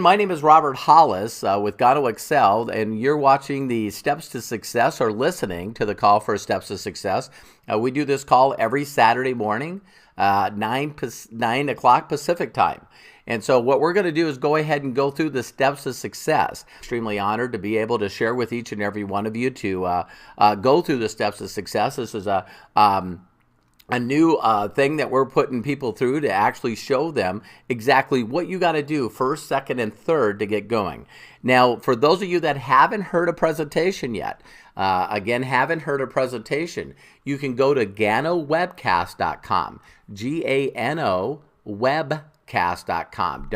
my name is Robert Hollis with Gano Excel, and you're watching the Steps to Success or listening to the call for Steps to Success. We do this call every Saturday morning, 9 o'clock Pacific time. And so what we're going to do is go ahead and go through the steps to success. Extremely honored to be able to share with each and every one of you to go through the steps to success. This is a new thing that we're putting people through to actually show them exactly what you got to do first, second, and third to get going. Now, for those of you that haven't heard a presentation yet, haven't heard a presentation, you can go to ganowebcast.com, Gano webcast.com,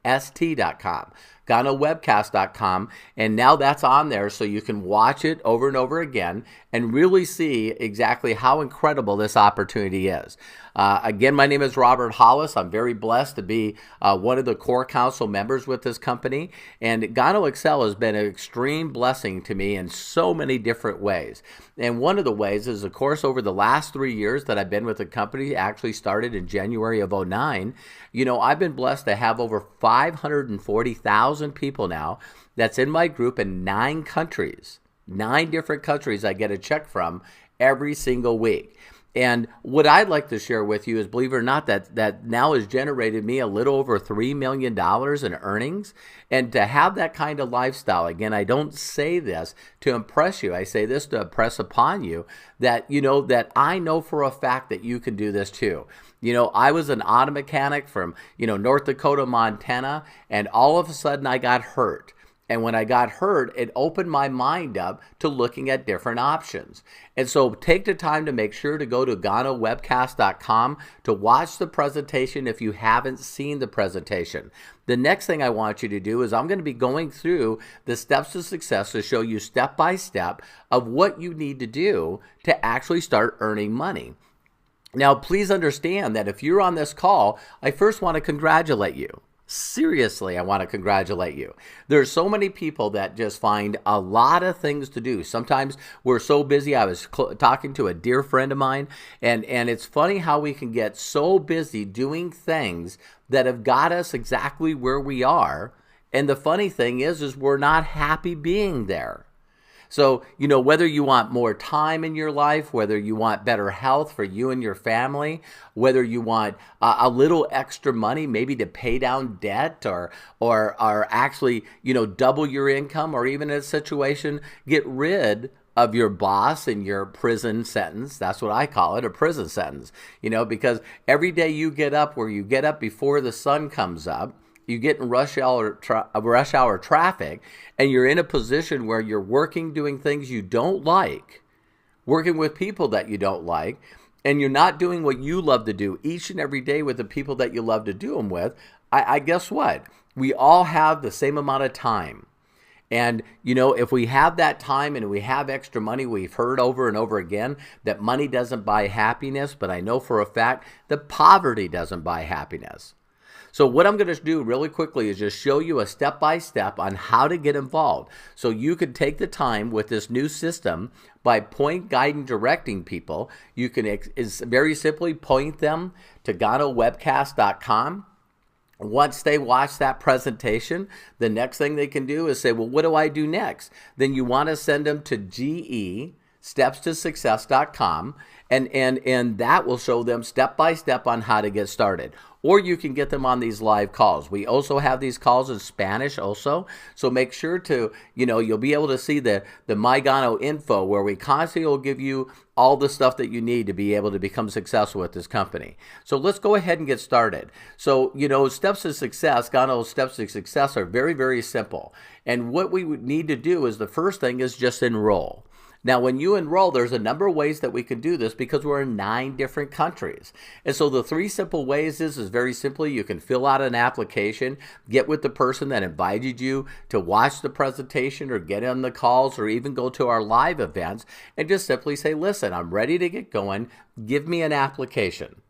webcast.com, ganowebcast.com, and now that's on there so you can watch it over and over again and really see exactly how incredible this opportunity is. Again, my name is Robert Hollis. I'm very blessed to be one of the core council members with this company, and Gano Excel has been an extreme blessing to me in so many different ways. And one of the ways is, of course, over the last 3 years that I've been with the company, actually started in January of 2009, I've been blessed to have over 540,000 people now that's in my group in 9 countries. 9 different countries I get a check from every single week. And what I'd like to share with you is, believe it or not, that now has generated me a little over $3 million in earnings. And to have that kind of lifestyle, again, I don't say this to impress you. I say this to impress upon you that, that I know for a fact that you can do this too. I was an auto mechanic from, North Dakota, Montana, and all of a sudden I got hurt. And when I got hurt, it opened my mind up to looking at different options. And so take the time to make sure to go to ganowebcast.com to watch the presentation if you haven't seen the presentation. The next thing I want you to do is I'm going to be going through the steps to success to show you step by step of what you need to do to actually start earning money. Now, please understand that if you're on this call, I first want to congratulate you. Seriously, I want to congratulate you. There's so many people that just find a lot of things to do. Sometimes we're so busy. I was talking to a dear friend of mine, and it's funny how we can get so busy doing things that have got us exactly where we are. And the funny thing is we're not happy being there. So, whether you want more time in your life, whether you want better health for you and your family, whether you want a little extra money maybe to pay down debt or actually, double your income, or even in a situation, get rid of your boss and your prison sentence. That's what I call it, a prison sentence, because every day you get up before the sun comes up, you get in rush hour traffic, and you're in a position where you're working, doing things you don't like, working with people that you don't like, and you're not doing what you love to do each and every day with the people that you love to do them with. I guess what? We all have the same amount of time. And, if we have that time and we have extra money, we've heard over and over again that money doesn't buy happiness, but I know for a fact that poverty doesn't buy happiness. So what I'm going to do really quickly is just show you a step-by-step on how to get involved. So you could take the time with this new system by point, guiding, directing people. You can very simply point them to ganowebcast.com. Once they watch that presentation, the next thing they can do is say, well, what do I do next? Then you want to send them to stepstosuccess.com, and that will show them step by step on how to get started. Or you can get them on these live calls. We also have these calls in Spanish also. So make sure to, you'll be able to see the My Gano info, where we constantly will give you all the stuff that you need to be able to become successful with this company. So let's go ahead and get started. So, steps to success, Gano's steps to success are very, very simple. And what we would need to do is, the first thing is just enroll. Now, when you enroll, there's a number of ways that we can do this because we're in 9 different countries. And so the 3 simple ways is very simply, you can fill out an application, get with the person that invited you to watch the presentation or get on the calls or even go to our live events, and just simply say, listen, I'm ready to get going. Give me an application.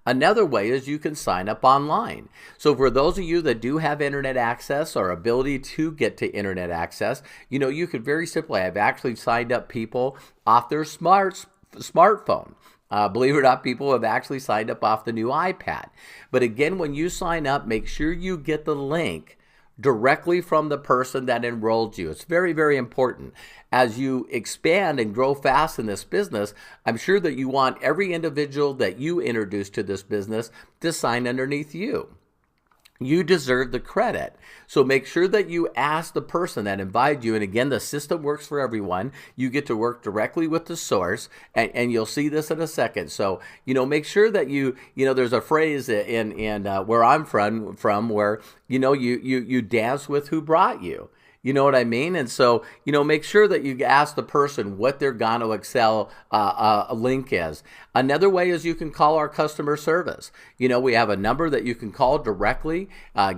Another way is you can sign up online. So for those of you that do have internet access or ability to get to internet access, you could very simply, I've actually signed up people off their smartphone. Believe it or not, people have actually signed up off the new iPad. But again, when you sign up, make sure you get the link directly from the person that enrolled you. It's very, very important. As you expand and grow fast in this business, I'm sure that you want every individual that you introduce to this business to sign underneath you. You deserve the credit. So make sure that you ask the person that invited you. And again, the system works for everyone. You get to work directly with the source, and you'll see this in a second. So, make sure that there's a phrase in where I'm from where, you dance with who brought you. You know what I mean? And so, make sure that you ask the person what their Gano Excel link is. Another way is you can call our customer service. We have a number that you can call directly,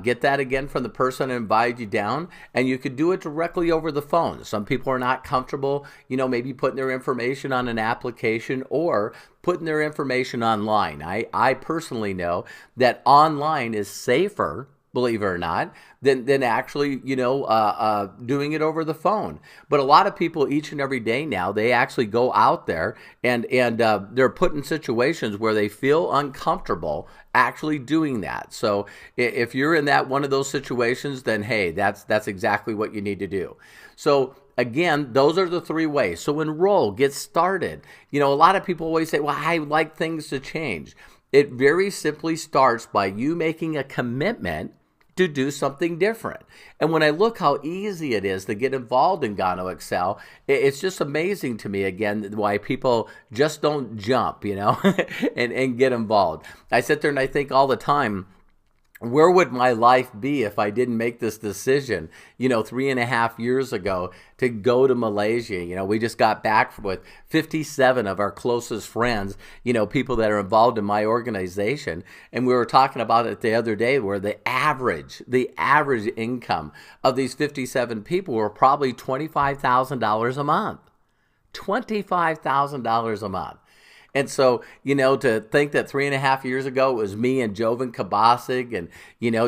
get that again from the person that invited you down, and you could do it directly over the phone. Some people are not comfortable, maybe putting their information on an application or putting their information online. I personally know that online is safer, believe it or not, than actually, doing it over the phone. But a lot of people each and every day now, they actually go out there and they're put in situations where they feel uncomfortable actually doing that. So if you're in one of those situations, then hey, that's exactly what you need to do. So again, those are the three ways. So enroll, get started. A lot of people always say, well, I like things to change. It very simply starts by you making a commitment to do something different. And when I look how easy it is to get involved in Gano Excel, it's just amazing to me, again, why people just don't jump, and get involved. I sit there and I think all the time, where would my life be if I didn't make this decision, 3.5 years ago to go to Malaysia? We just got back with 57 of our closest friends, people that are involved in my organization. And we were talking about it the other day where the average income of these 57 people were probably $25,000 a month. $25,000 a month. And so, to think that 3.5 years ago it was me and Jovan Kabasig and,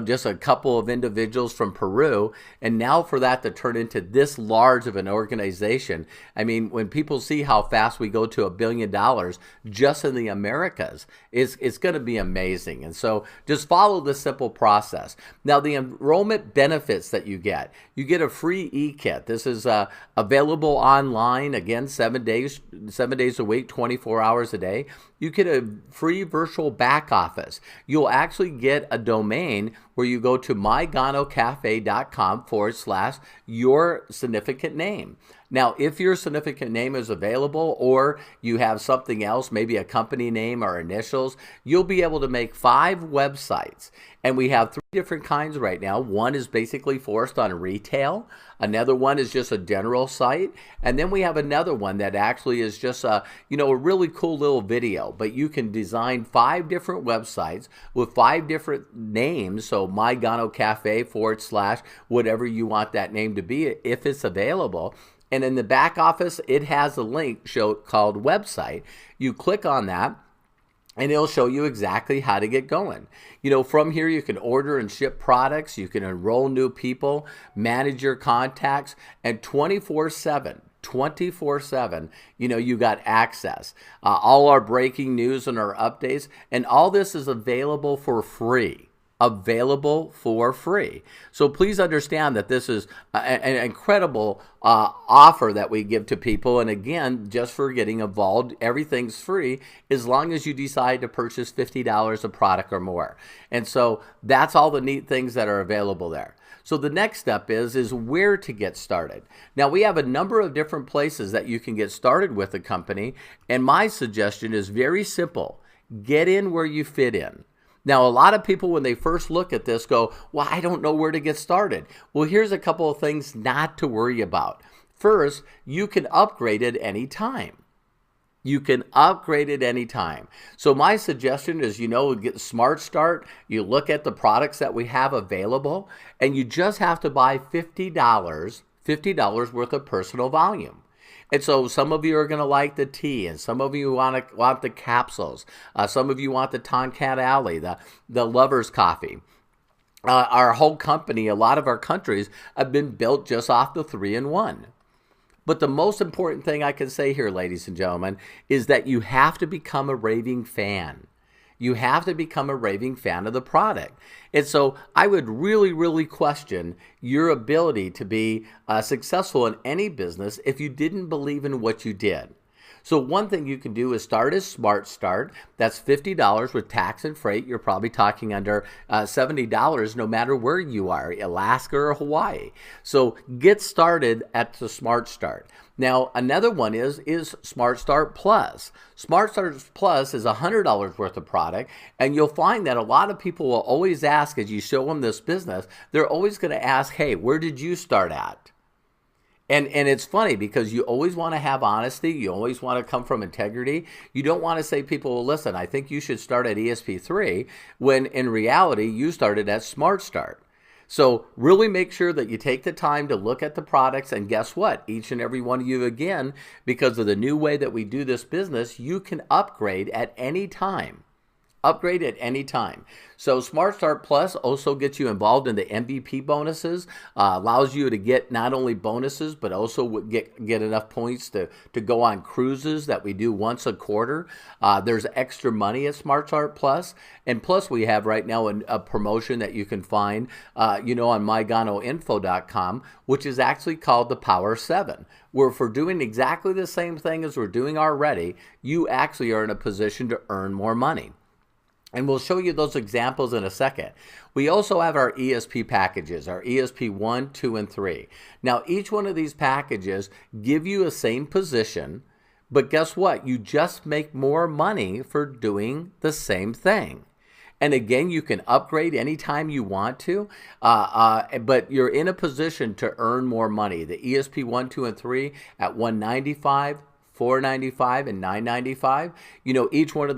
just a couple of individuals from Peru, and now for that to turn into this large of an organization. I mean, when people see how fast we go to $1 billion just in the Americas, it's going to be amazing. And so just follow this simple process. Now, the enrollment benefits that you get a free e-kit. This is available online, again, 7 days a week, 24 hours a day. You get a free virtual back office. You'll actually get a domain where you go to myganocafe.com/your significant name. Now, if your significant name is available or you have something else, maybe a company name or initials, you'll be able to make 5 websites. And we have 3 different kinds right now. One is basically focused on retail. Another one is just a general site. And then we have another one that actually is just a really cool little video. But you can design 5 different websites with 5 different names. So My Gano Cafe / whatever you want that name to be, if it's available. And in the back office, it has a link called website. You click on that, and it'll show you exactly how to get going. From here, you can order and ship products. You can enroll new people, manage your contacts, and 24/7, you got access. All our breaking news and our updates, and all this is available for free. So please understand that this is an incredible offer that we give to people. And again, just for getting involved, everything's free as long as you decide to purchase $50 of product or more. And so that's all the neat things that are available there. So the next step is where to get started. Now, we have a number of different places that you can get started with a company. And my suggestion is very simple. Get in where you fit in. Now, a lot of people, when they first look at this, go, well, I don't know where to get started. Well, here's a couple of things not to worry about. First, you can upgrade at any time. So my suggestion is, get Smart Start. You look at the products that we have available, and you just have to buy $50 worth of personal volume. And so some of you are going to like the tea, and some of you want the capsules. Some of you want the Tonkat Alley, the Lover's Coffee. Our whole company, a lot of our countries have been built just off the 3-in-1. But the most important thing I can say here, ladies and gentlemen, is that you have to become a raving fan. You have to become a raving fan of the product. And so I would really, really question your ability to be successful in any business if you didn't believe in what you did. So one thing you can do is start as Smart Start. That's $50 with tax and freight. You're probably talking under $70 no matter where you are, Alaska or Hawaii. So get started at the Smart Start. Now, another one is Smart Start Plus. Smart Start Plus is $100 worth of product, and you'll find that a lot of people will always ask, as you show them this business, they're always going to ask, hey, where did you start at? And it's funny because you always want to have honesty. You always want to come from integrity. You don't want to say, people, well, listen, I think you should start at ESP3, when in reality, you started at Smart Start. So really make sure that you take the time to look at the products, and guess what? Each and every one of you, again, because of the new way that we do this business, you can upgrade at any time. Upgrade at any time. So Smart Start Plus also gets you involved in the MVP bonuses, allows you to get not only bonuses, but also get enough points to go on cruises that we do once a quarter. There's extra money at Smart Start Plus. And plus we have right now a promotion that you can find, on myganoinfo.com, which is actually called the Power 7, where for doing exactly the same thing as we're doing already, you actually are in a position to earn more money. And we'll show you those examples in a second. We also have our ESP packages, our ESP 1, 2, and 3. Now, each one of these packages give you a same position, but guess what? You just make more money for doing the same thing. And again, you can upgrade anytime you want to, but you're in a position to earn more money. The ESP 1, 2, and 3 at $195, $495 and $995. Each one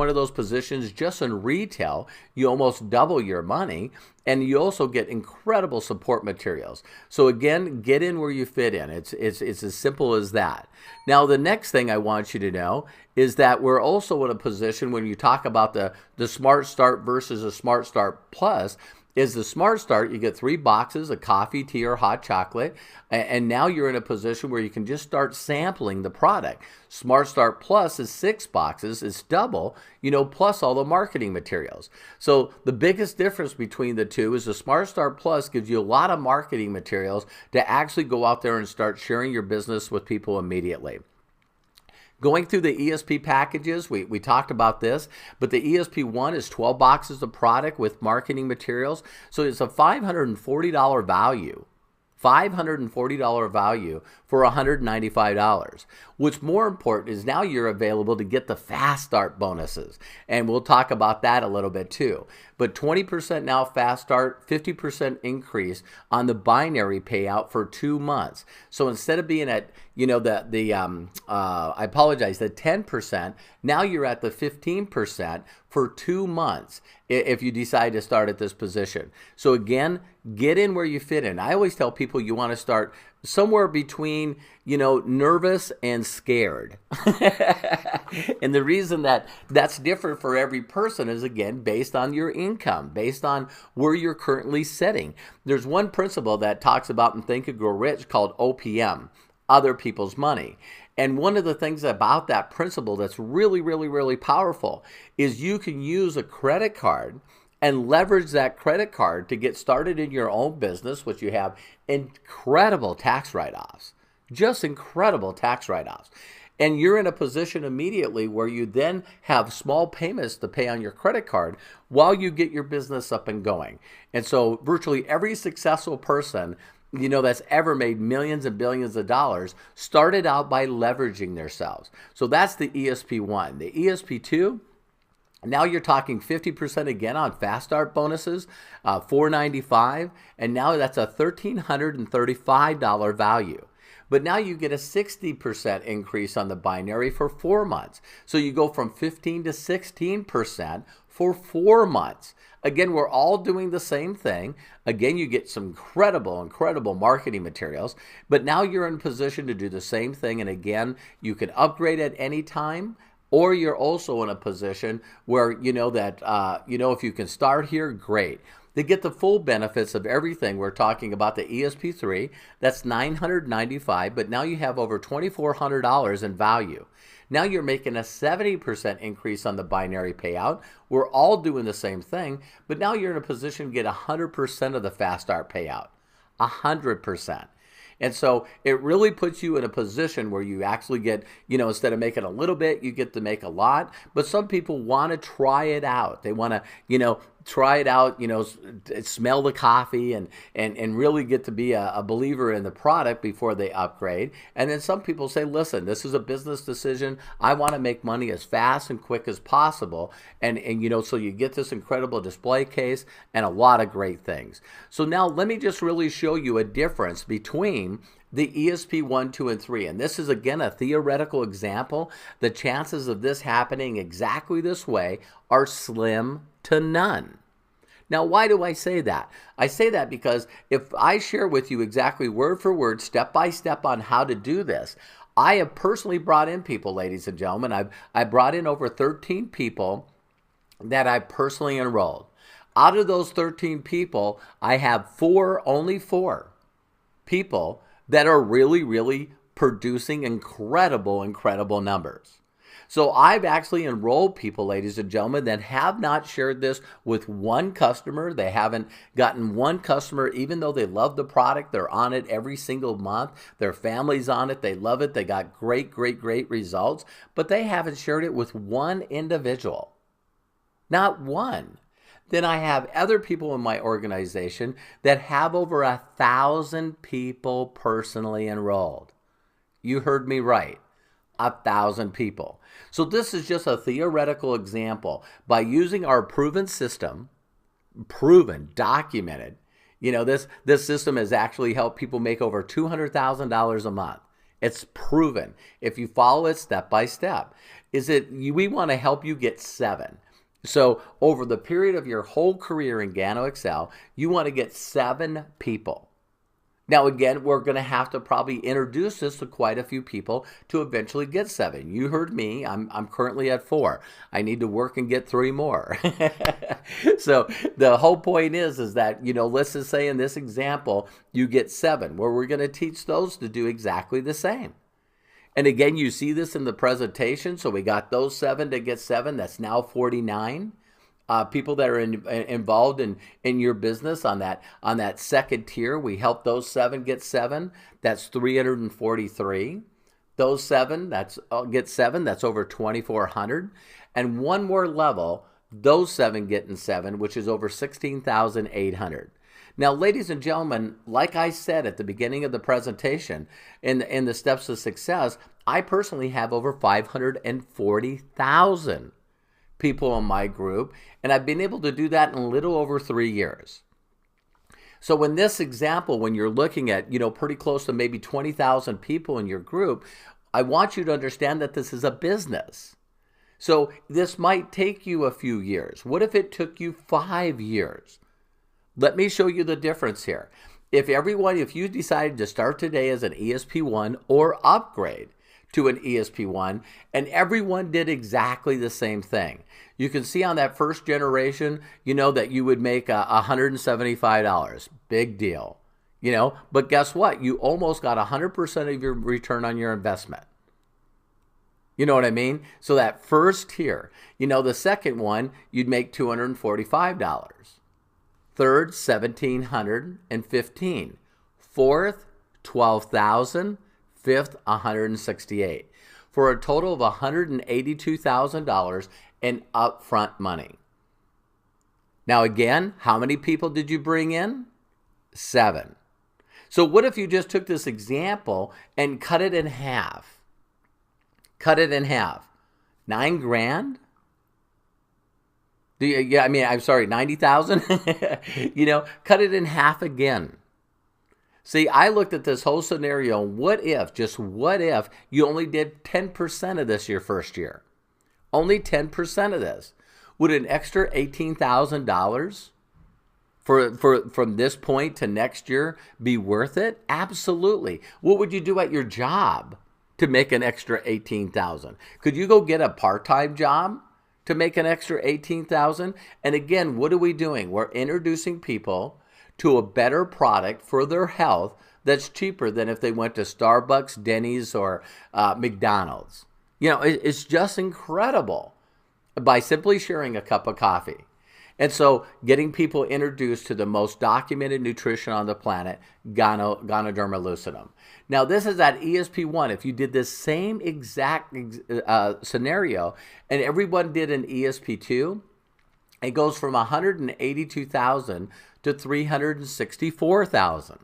of those positions, just in retail, you almost double your money, and you also get incredible support materials. So again, get in where you fit in. It's as simple as that. Now, the next thing I want you to know is that we're also in a position, when you talk about the Smart Start versus a Smart Start Plus, is the Smart Start, you get 3 boxes of coffee, tea, or hot chocolate, and now you're in a position where you can just start sampling the product. Smart Start Plus is 6 boxes, it's double, plus all the marketing materials. So the biggest difference between the two is the Smart Start Plus gives you a lot of marketing materials to actually go out there and start sharing your business with people immediately. Going through the ESP packages, we talked about this, but the ESP1 is 12 boxes of product with marketing materials. So it's a $540 value. $540 value for $195. What's more important is now you're available to get the Fast Start bonuses, and we'll talk about that a little bit too. But 20% now Fast Start, 50% increase on the binary payout for 2 months. So instead of being at I apologize, the 10%, now you're at the 15% for 2 months if you decide to start at this position. So again, get in where you fit in. I always tell people you want to start somewhere between, nervous and scared. And the reason that that's different for every person is, again, based on your income, based on where you're currently sitting. There's one principle that talks about in Think and Grow Rich called OPM, other people's money. And one of the things about that principle that's really, really, really powerful is you can use a credit card and leverage that credit card to get started in your own business, which you have incredible tax write-offs, just incredible tax write-offs. And you're in a position immediately where you then have small payments to pay on your credit card while you get your business up and going. And so virtually every successful person that's ever made millions and billions of dollars started out by leveraging themselves. So that's the ESP1. The ESP2, now you're talking 50% again on Fast Start bonuses, $495, and now that's a $1,335 value. But now you get a 60% increase on the binary for 4 months. So you go from 15 to 16% for 4 months. Again, we're all doing the same thing. Again, you get some incredible marketing materials, but now you're in position to do the same thing. And again, you can upgrade at any time, or you're also in a position where, if you can start here, great. They get the full benefits of everything. We're talking about the ESP3. That's $995, but now you have over $2,400 in value. Now you're making a 70% increase on the binary payout. We're all doing the same thing, but now you're in a position to get 100% of the fast start payout. 100%. And so it really puts you in a position where you actually get, instead of making a little bit, you get to make a lot. But some people want to try it out. They want to, try it out, smell the coffee and really get to be a believer in the product before they upgrade. And then some people say, listen, this is a business decision. I want to make money as fast and quick as possible. And so you get this incredible display case and a lot of great things. So now let me just really show you a difference between the ESP1, 2, and 3. And this is, again, a theoretical example. The chances of this happening exactly this way are slim to none. Now, why do I say that? I say that because if I share with you exactly word for word, step by step on how to do this, I have personally brought in people, ladies and gentlemen. I brought in over 13 people that I personally enrolled. Out of those 13 people, I have only four people that are really, really producing incredible numbers. So I've actually enrolled people, ladies and gentlemen, that have not shared this with one customer. They haven't gotten one customer, even though they love the product. They're on it every single month. Their family's on it. They love it. They got great results, but they haven't shared it with one individual. Not one. Then I have other people in my organization that have over 1,000 people personally enrolled. You heard me right. 1,000 people. So this is just a theoretical example. By using our proven system, documented, this system has actually helped people make over $200,000 a month. It's proven. If you follow it step by step, we want to help you get 7. So over the period of your whole career in Gano Excel, you want to get 7 people. Now, again, we're going to have to probably introduce this to quite a few people to eventually get 7. You heard me. I'm currently at 4. I need to work and get 3 more. So the whole point is that, let's just say in this example, you get 7, where we're going to teach those to do exactly the same. And again, you see this in the presentation. So we got those 7 to get 7. That's now 49. People that are involved in your business on that second tier, we help those 7 get 7. That's 343. Those 7 get 7. That's over 2,400. And one more level, those 7 getting 7, which is over 16,800. Now, ladies and gentlemen, like I said at the beginning of the presentation, in the steps to success, I personally have over 540,000 people in my group, and I've been able to do that in a little over 3 years. So in this example, when you're looking at, pretty close to maybe 20,000 people in your group, I want you to understand that this is a business. So this might take you a few years. What if it took you 5 years? Let me show you the difference here. If you decided to start today as an ESP1 or upgrade to an ESP1, and everyone did exactly the same thing, you can see on that first generation, that you would make $175. Big deal. But guess what? You almost got 100% of your return on your investment. You know what I mean? So that first tier, the second one, you'd make $245. Third, $1,715. Fourth, $12,000. Fifth, $168. For a total of $182,000 in upfront money. Now again, how many people did you bring in? 7. So what if you just took this example and cut it in half? Cut it in half. $9,000? I'm sorry, 90,000? Cut it in half again. See, I looked at this whole scenario. What if you only did 10% of this your first year? Only 10% of this. Would an extra $18,000 from this point to next year be worth it? Absolutely. What would you do at your job to make an extra $18,000? Could you go get a part-time job to make an extra $18,000? And again, what are we doing? We're introducing people to a better product for their health that's cheaper than if they went to Starbucks, Denny's, or McDonald's. You know, it's just incredible by simply sharing a cup of coffee. And so getting people introduced to the most documented nutrition on the planet, Ganoderma lucidum. Now, this is at ESP1. If you did this same exact scenario and everyone did an ESP2, it goes from 182,000 to 364,000.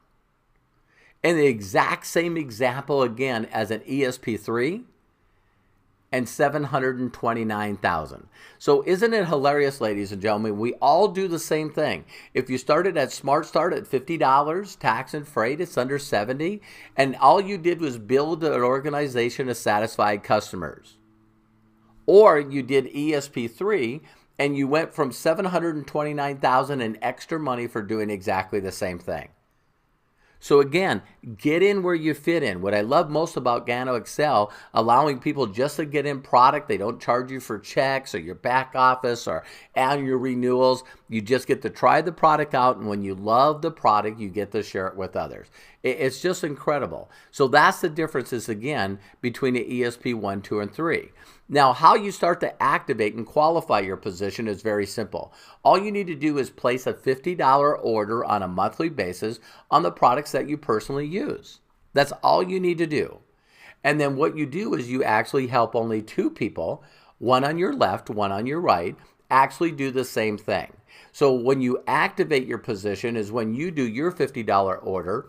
And the exact same example again as an ESP3, and 729,000. So isn't it hilarious, ladies and gentlemen? We all do the same thing. If you started at Smart Start at $50, tax and freight, it's under $70, and all you did was build an organization of satisfied customers. Or you did ESP3 and you went from 729,000 in extra money for doing exactly the same thing. So again, get in where you fit in. What I love most about Gano Excel, allowing people just to get in product. They don't charge you for checks or your back office or annual renewals. You just get to try the product out, and when you love the product, you get to share it with others. It's just incredible. So that's the differences, again, between the ESP 1, 2, and 3. Now, how you start to activate and qualify your position is very simple. All you need to do is place a $50 order on a monthly basis on the products that you personally use. That's all you need to do. And then what you do is you actually help only 2 people, one on your left, one on your right, actually do the same thing. So when you activate your position is when you do your $50 order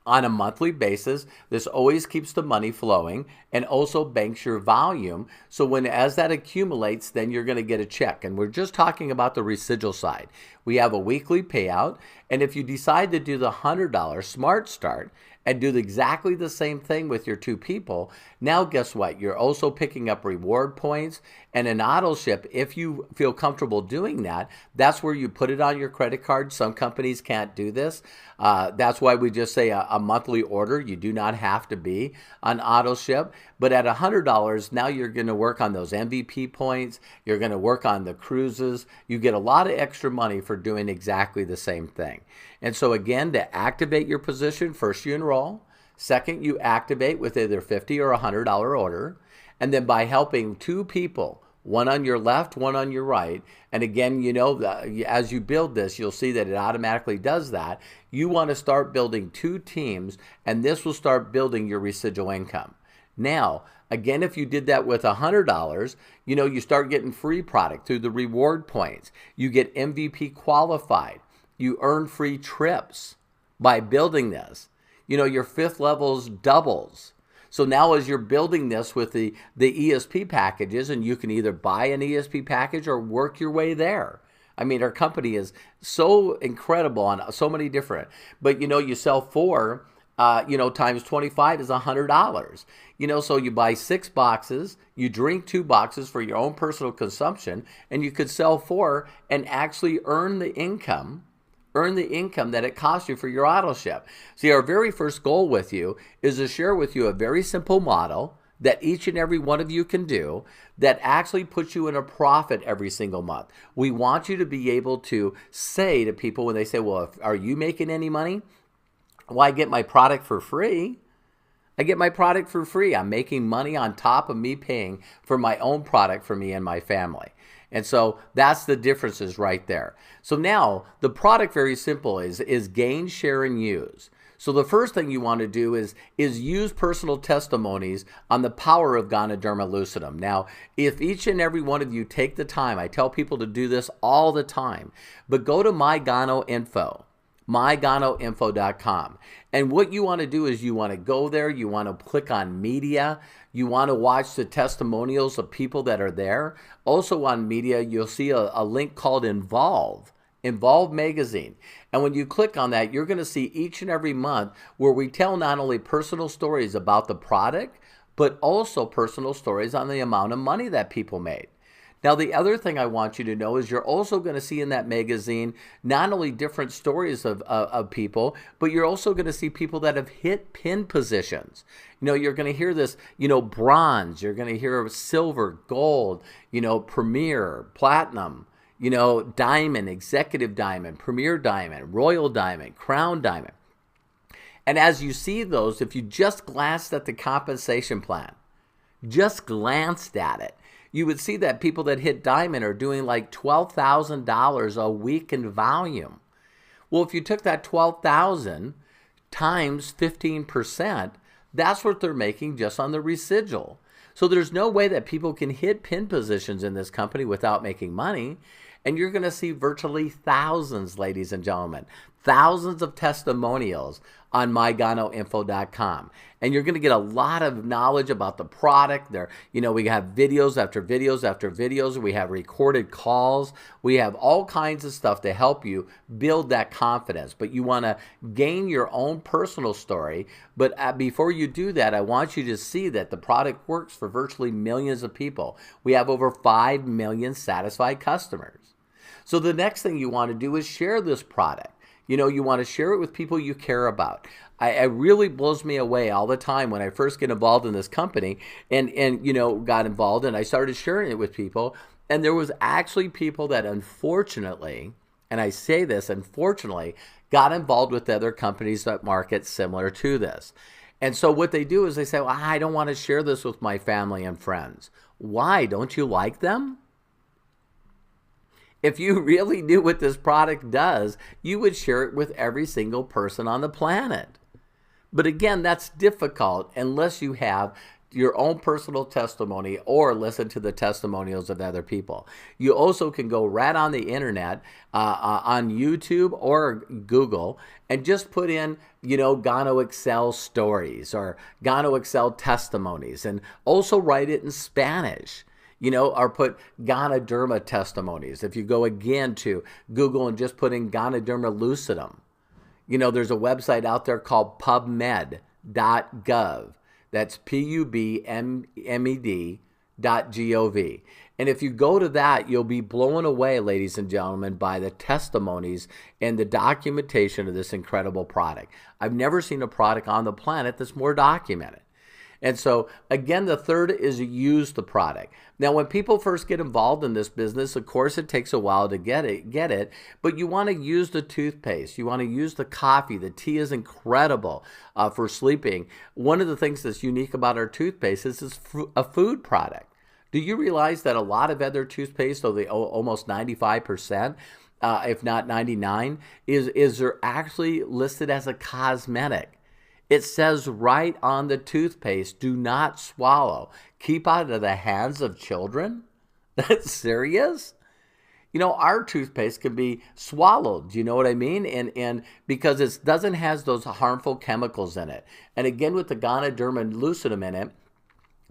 on a monthly basis. This always keeps the money flowing and also banks your volume. So as that accumulates, then you're going to get a check. And we're just talking about the residual side. We have a weekly payout. And if you decide to do the $100 Smart Start and do exactly the same thing with your 2 people, now guess what? You're also picking up reward points and an auto ship. If you feel comfortable doing that, that's where you put it on your credit card. Some companies can't do this. That's why we just say a monthly order. You do not have to be on auto ship. But at $100, now you're going to work on those MVP points. You're going to work on the cruises. You get a lot of extra money for doing exactly the same thing. And so again, to activate your position, first you enroll. Second, you activate with either $50 or $100 order. And then by helping 2 people, one on your left, one on your right, and again, you know, as you build this, you'll see that it automatically does that. You want to start building 2 teams, and this will start building your residual income. Now, again, if you did that with $100, you know, you start getting free product through the reward points. You get MVP qualified. You earn free trips by building this. You know, your 5th levels doubles. So now as you're building this with the ESP packages, and you can either buy an ESP package or work your way there. I mean, our company is so incredible on so many different, but you know, you sell 4, you know, times 25 is $100. You know, so you buy 6 boxes, you drink 2 boxes for your own personal consumption, and you could sell 4 and actually earn the income that it costs you for your auto ship. See, our very first goal with you is to share with you a very simple model that each and every one of you can do that actually puts you in a profit every single month. We want you to be able to say to people when they say, well, are you making any money? Well, I get my product for free. I get my product for free. I'm making money on top of me paying for my own product for me and my family. And so that's the differences right there. So now the product, very simple, is gain, share, and use. So the first thing you want to do is use personal testimonies on the power of Ganoderma lucidum. Now, if each and every one of you take the time, I tell people to do this all the time, but go to My Gano Info. myganoinfo.com. And what you want to do is you want to go there, you want to click on media, you want to watch the testimonials of people that are there. Also on media, you'll see a link called Involve Magazine. And when you click on that, you're going to see each and every month where we tell not only personal stories about the product, but also personal stories on the amount of money that people made. Now, the other thing I want you to know is you're also going to see in that magazine not only different stories of people, but you're also going to see people that have hit pin positions. You're going to hear this, bronze, you're going to hear silver, gold, premier, platinum, diamond, executive diamond, premier diamond, royal diamond, crown diamond. And as you see those, if you just glanced at the compensation plan, just glanced at it, you would see that people that hit diamond are doing like $12,000 a week in volume. Well, if you took that 12,000 times 15%, that's what they're making just on the residual. So there's no way that people can hit pin positions in this company without making money. And you're going to see virtually thousands, ladies and gentlemen, thousands of testimonials on myganoinfo.com. And you're going to get a lot of knowledge about the product. We have videos after videos after videos. We have recorded calls. We have all kinds of stuff to help you build that confidence. But you want to gain your own personal story. But before you do that, I want you to see that the product works for virtually millions of people. We have over 5 million satisfied customers. So the next thing you want to do is share this product. You want to share it with people you care about. It really blows me away all the time when I first get involved in this company and got involved and I started sharing it with people. And there was actually people that unfortunately, and I say this, unfortunately, got involved with other companies that market similar to this. And so what they do is they say, well, I don't want to share this with my family and friends. Why? Don't you like them? If you really knew what this product does, you would share it with every single person on the planet. But again, that's difficult unless you have your own personal testimony or listen to the testimonials of other people. You also can go right on the internet, on YouTube or Google, and just put in, Gano Excel stories or Gano Excel testimonies, and also write it in Spanish. Or put Ganoderma testimonies. If you go again to Google and just put in Ganoderma lucidum, there's a website out there called pubmed.gov. That's pubmed.gov. And if you go to that, you'll be blown away, ladies and gentlemen, by the testimonies and the documentation of this incredible product. I've never seen a product on the planet that's more documented. And so, again, the third is use the product. Now, when people first get involved in this business, of course, it takes a while to get it, but you want to use the toothpaste. You want to use the coffee. The tea is incredible for sleeping. One of the things that's unique about our toothpaste is it's a food product. Do you realize that a lot of other toothpaste, almost 95%, if not 99%, is they're actually listed as a cosmetic? It says right on the toothpaste, do not swallow. Keep out of the hands of children? That's serious? Our toothpaste can be swallowed. Do you know what I mean? And because it doesn't have those harmful chemicals in it. And again, with the Ganoderma lucidum in it,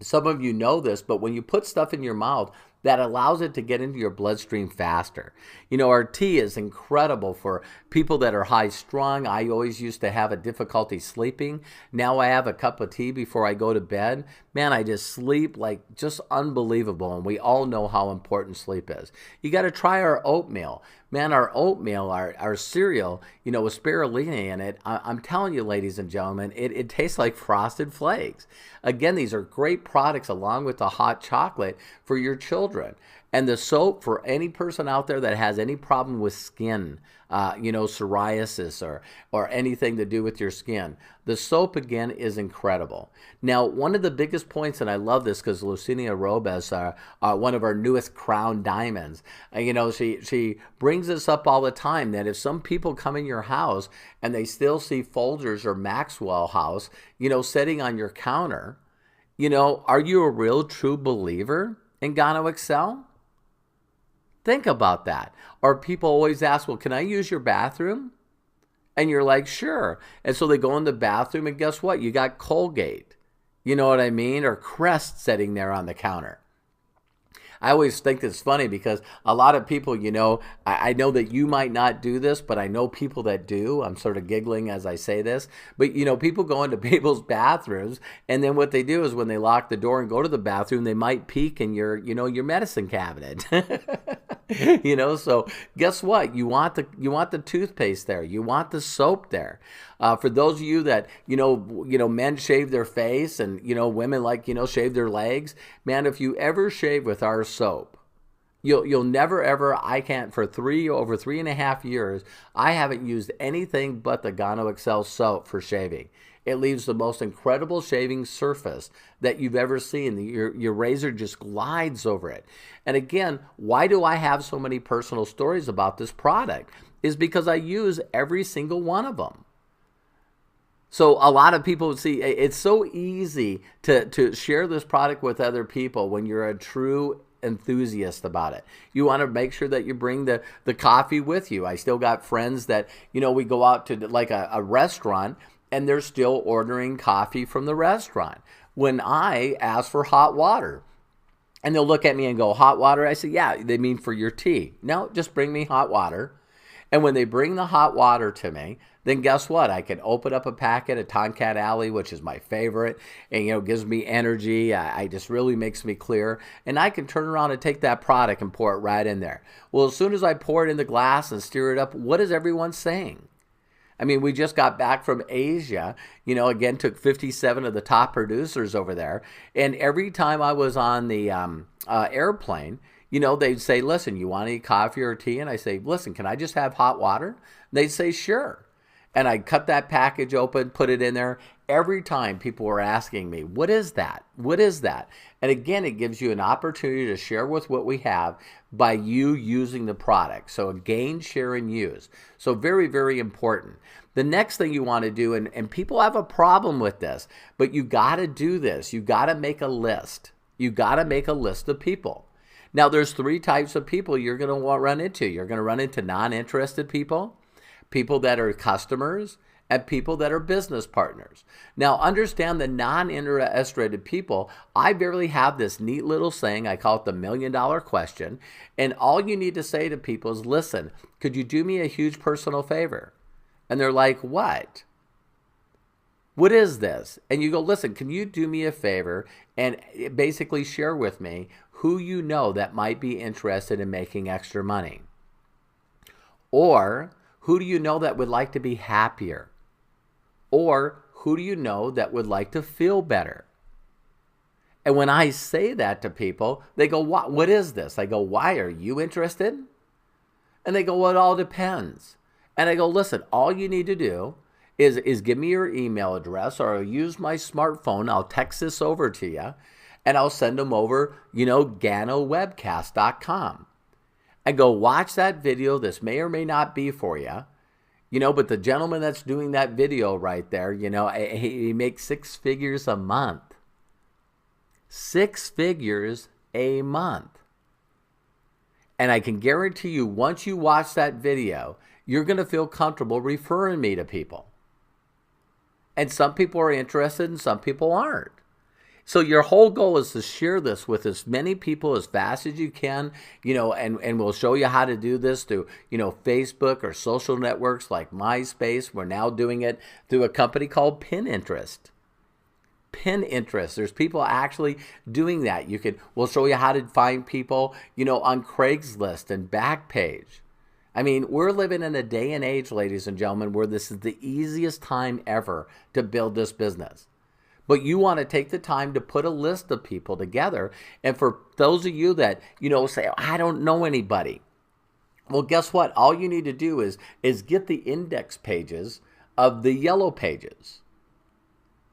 some of you know this, but when you put stuff in your mouth, that allows it to get into your bloodstream faster. Our tea is incredible for people that are high strung. I always used to have a difficulty sleeping. Now I have a cup of tea before I go to bed. Man, I just sleep like just unbelievable. And we all know how important sleep is. You got to try our oatmeal. Man, our oatmeal, our cereal, with spirulina in it, I'm telling you, ladies and gentlemen, it tastes like Frosted Flakes. Again, these are great products along with the hot chocolate for your children. And the soap for any person out there that has any problem with skin, psoriasis or anything to do with your skin. The soap, again, is incredible. Now, one of the biggest points, and I love this because Lucinia Robes, one of our newest crown diamonds, she brings this up all the time, that if some people come in your house and they still see Folgers or Maxwell House, sitting on your counter, are you a real true believer in Gano Excel? Think about that. Or people always ask, well, can I use your bathroom? And you're like, sure. And so they go in the bathroom and guess what? You got Colgate, you know what I mean? Or Crest sitting there on the counter. I always think it's funny because a lot of people, I know that you might not do this, but I know people that do. I'm sort of giggling as I say this, but people go into people's bathrooms, and then what they do is when they lock the door and go to the bathroom, they might peek in your medicine cabinet. So guess what? You want the toothpaste there. You want the soap there. For those of you that men shave their face, and women shave their legs. Man, if you ever shave with our soap, you'll never ever. I can't for over 3.5 years. I haven't used anything but the Gano Excel soap for shaving. It leaves the most incredible shaving surface that you've ever seen. Your razor just glides over it. And again, why do I have so many personal stories about this product? Is because I use every single one of them. So a lot of people see it's so easy to share this product with other people when you're a true enthusiast about it. You want to make sure that you bring the coffee with you. I still got friends that, we go out to like a restaurant and they're still ordering coffee from the restaurant. When I ask for hot water, and they'll look at me and go, hot water? I say, yeah, they mean for your tea. No, just bring me hot water. And when they bring the hot water to me, then guess what? I can open up a packet of Tonkat Alley, which is my favorite, and gives me energy. I just really makes me clear. And I can turn around and take that product and pour it right in there. Well, as soon as I pour it in the glass and stir it up, what is everyone saying? I mean, we just got back from Asia, again, took 57 of the top producers over there. And every time I was on the airplane, they'd say, listen, you want any coffee or tea? And I say, listen, can I just have hot water? They'd say, sure. And I'd cut that package open, put it in there. Every time people were asking me, what is that? What is that? And again, it gives you an opportunity to share with what we have by you using the product. So gain, share, and use. So very, very important. The next thing you want to do, and people have a problem with this, but you got to do this. You got to make a list. You got to make a list of people. Now, there's 3 types of people you're going to run into. You're going to run into non-interested people, people that are customers, and people that are business partners. Now, understand the non-interested people. I barely have this neat little saying. I call it the $1 million question. And all you need to say to people is, listen, could you do me a huge personal favor? And they're like, what? What is this? And you go, listen, can you do me a favor and basically share with me who you know that might be interested in making extra money? Or who do you know that would like to be happier? Or who do you know that would like to feel better? And when I say that to people, they go, what is this? I go, why are you interested? And they go, well, it all depends. And I go, listen, all you need to do is give me your email address, or I'll use my smartphone. I'll text this over to you, and I'll send them over, GanoWebcast.com. And go watch that video. This may or may not be for you. But the gentleman that's doing that video right there, he makes 6 figures a month. 6 figures a month. And I can guarantee you, once you watch that video, you're going to feel comfortable referring me to people. And some people are interested and some people aren't. So your whole goal is to share this with as many people as fast as you can, and we'll show you how to do this through, Facebook or social networks like MySpace. We're now doing it through a company called Pinterest. Pinterest. There's people actually doing that. We'll show you how to find people, on Craigslist and Backpage. I mean, we're living in a day and age, ladies and gentlemen, where this is the easiest time ever to build this business. But you want to take the time to put a list of people together. And for those of you that, say, I don't know anybody. Well, guess what? All you need to do is get the index pages of the yellow pages.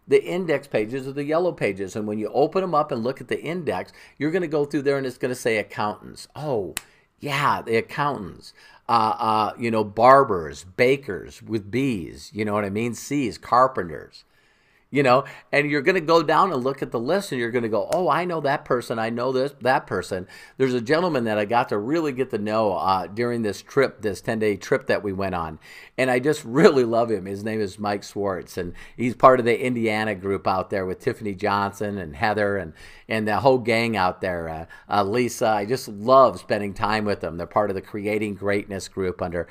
The index pages of the yellow pages. And when you open them up and look at the index, you're going to go through there and it's going to say accountants. Oh, yeah, the accountants. Barbers, bakers with B's, you know what I mean? C's, carpenters. and you're going to go down and look at the list and you're going to go, oh, I know that person. I know that person. There's a gentleman that I got to really get to know during this trip, this 10-day trip that we went on. And I just really love him. His name is Mike Swartz, and he's part of the Indiana group out there with Tiffany Johnson and Heather and the whole gang out there. Lisa, I just love spending time with them. They're part of the Creating Greatness group under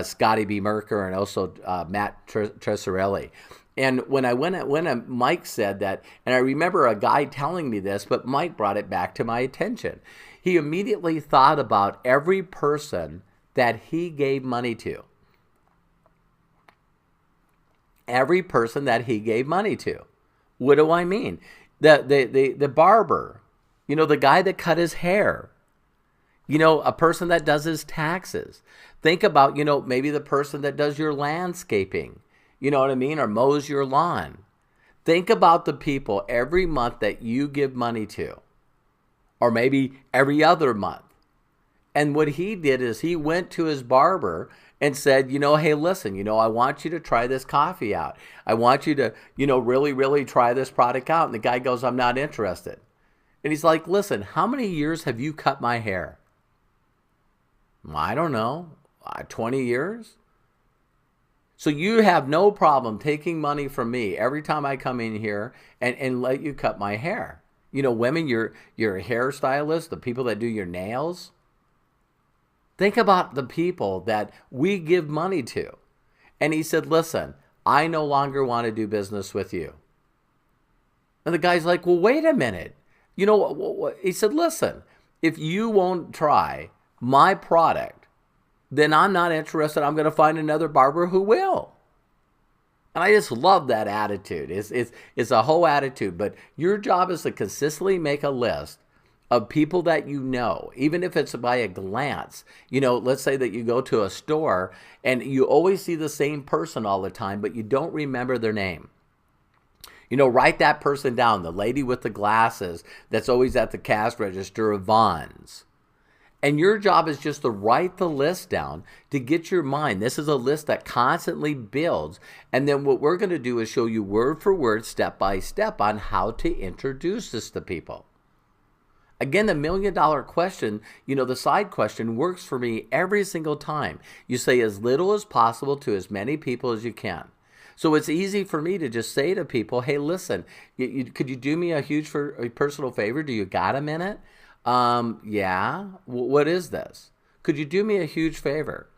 Scotty B. Merker and also Matt Tresarelli. And when Mike said that, and I remember a guy telling me this, but Mike brought it back to my attention. He immediately thought about every person that he gave money to. Every person that he gave money to. What do I mean? The barber, the guy that cut his hair, a person that does his taxes. Think about, maybe the person that does your landscaping. You know what I mean? Or mows your lawn. Think about the people every month that you give money to. Or maybe every other month. And what he did is he went to his barber and said, hey, listen, I want you to try this coffee out. I want you to, really, really try this product out. And the guy goes, I'm not interested. And he's like, listen, how many years have you cut my hair? I don't know, 20 years? So you have no problem taking money from me every time I come in here and let you cut my hair. Women, you're a hairstylist, the people that do your nails. Think about the people that we give money to. And he said, listen, I no longer want to do business with you. And the guy's like, well, wait a minute. He said, listen, if you won't try my product, then I'm not interested. I'm going to find another barber who will. And I just love that attitude. It's a whole attitude. But your job is to consistently make a list of people that you know, even if it's by a glance. Let's say that you go to a store and you always see the same person all the time, but you don't remember their name. Write that person down, the lady with the glasses that's always at the cash register of Vons. And your job is just to write the list down to get your mind. This is a list that constantly builds. And then what we're going to do is show you word for word, step by step on how to introduce this to people. Again, the $1 million question, the side question works for me every single time. You say as little as possible to as many people as you can. So it's easy for me to just say to people, hey, listen, could you do me a personal favor? Do you got a minute? Yeah. What is this? Could you do me a huge favor?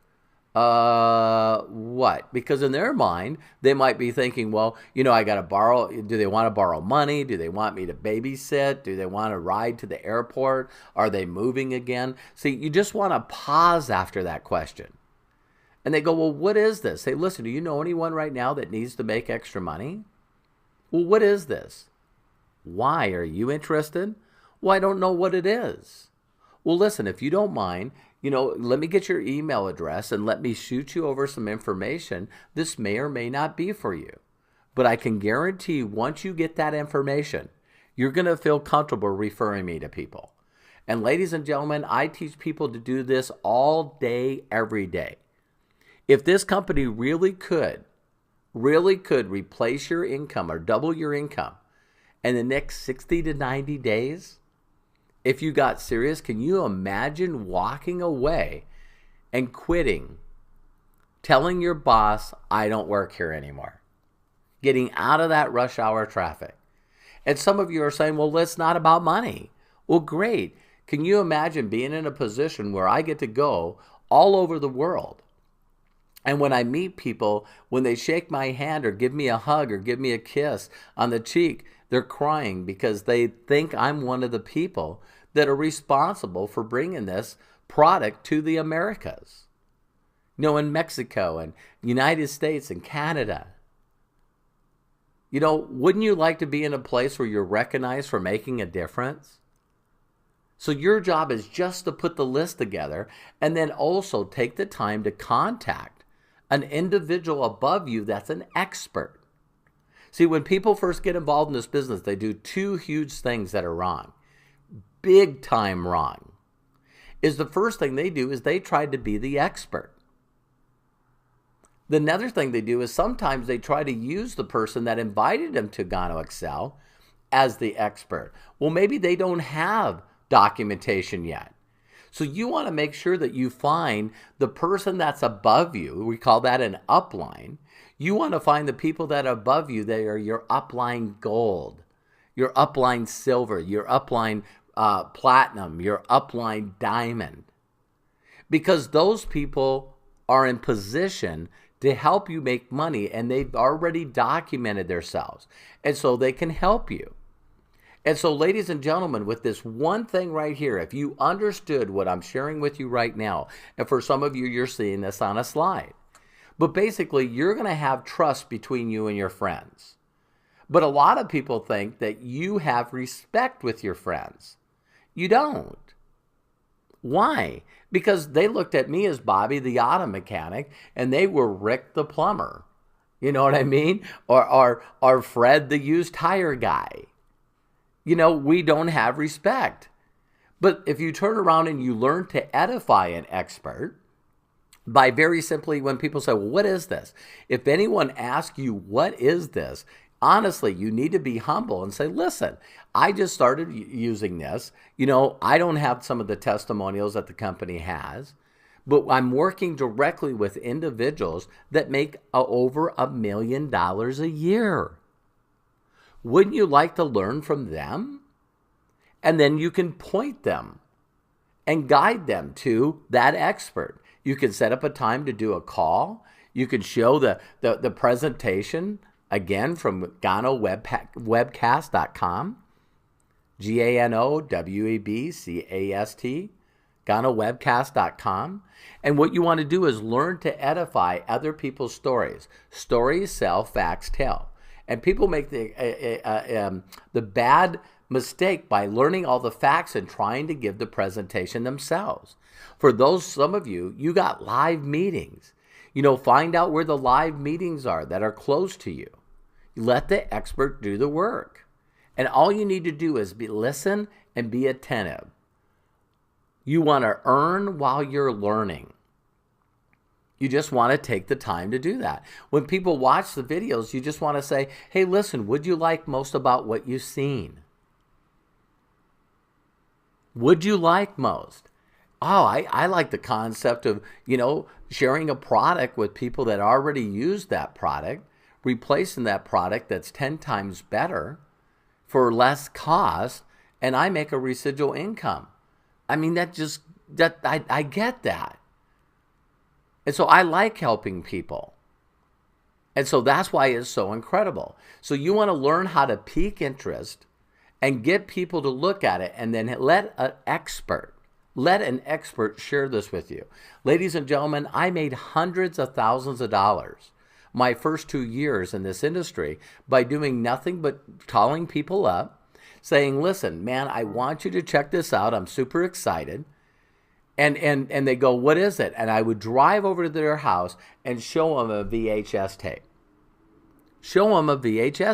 What? Because in their mind, they might be thinking, well, I got to borrow. Do they want to borrow money? Do they want me to babysit? Do they want to ride to the airport? Are they moving again? See, you just want to pause after that question. And they go, well, what is this? Hey, listen, do you know anyone right now that needs to make extra money? Well, what is this? Why? Are you interested? Well, I don't know what it is. Well, listen, if you don't mind, let me get your email address and let me shoot you over some information. This may or may not be for you. But I can guarantee once you get that information, you're going to feel comfortable referring me to people. And ladies and gentlemen, I teach people to do this all day, every day. If this company really could replace your income or double your income in the next 60 to 90 days, if you got serious, can you imagine walking away and quitting, telling your boss, I don't work here anymore, getting out of that rush hour traffic? And some of you are saying, well, it's not about money. Well, great. Can you imagine being in a position where I get to go all over the world? And when I meet people, when they shake my hand or give me a hug or give me a kiss on the cheek, they're crying because they think I'm one of the people that are responsible for bringing this product to the Americas. In Mexico and United States and Canada. Wouldn't you like to be in a place where you're recognized for making a difference? So your job is just to put the list together and then also take the time to contact an individual above you that's an expert. See, when people first get involved in this business, they do two huge things that are wrong. Big time wrong. The first thing they do is they try to be the expert. The another thing they do is sometimes they try to use the person that invited them to Gano Excel as the expert. Well, maybe they don't have documentation yet. So you want to make sure that you find the person that's above you. We call that an upline. You want to find the people that are above you. They are your upline gold, your upline silver, your upline platinum, your upline diamond. Because those people are in position to help you make money, and they've already documented themselves. And so they can help you. And so, ladies and gentlemen, with this one thing right here, if you understood what I'm sharing with you right now, and for some of you, you're seeing this on a slide, but basically, you're going to have trust between you and your friends. But a lot of people think that you have respect with your friends. You don't. Why? Because they looked at me as Bobby the auto mechanic, and they were Rick the plumber. You know what I mean? Or Fred the used tire guy. You know, we don't have respect. But if you turn around and you learn to edify an expert by very simply, when people say, well, what is this? If anyone asks you, what is this? Honestly, you need to be humble and say, listen, I just started using this. You know, I don't have some of the testimonials that the company has, but I'm working directly with individuals that make over $1 million a year. Wouldn't you like to learn from them? And then you can point them and guide them to that expert. You can set up a time to do a call. You can show the presentation, again, from GanoWebcast.com, GanoWebcast, GanoWebcast.com. And what you want to do is learn to edify other people's stories. Stories sell, facts tell. And people make the bad mistake by learning all the facts and trying to give the presentation themselves. For those, some of you, you got live meetings. You know, find out where the live meetings are that are close to you. Let the expert do the work. And all you need to do is listen and be attentive. You want to earn while you're learning. You just want to take the time to do that. When people watch the videos, you just want to say, hey, listen, what'd you like most about what you've seen? What'd you like most? Oh, I like the concept of, you know, sharing a product with people that already use that product, replacing that product that's 10 times better for less cost, and I make a residual income. I mean, I get that. And so I like helping people. And so that's why it's so incredible. So you want to learn how to pique interest and get people to look at it, and then let an expert share this with you. Ladies and gentlemen, I made hundreds of thousands of dollars my first 2 years in this industry by doing nothing but calling people up, saying, listen, man, I want you to check this out. I'm super excited. And they go, what is it? And I would drive over to their house and show them a VHS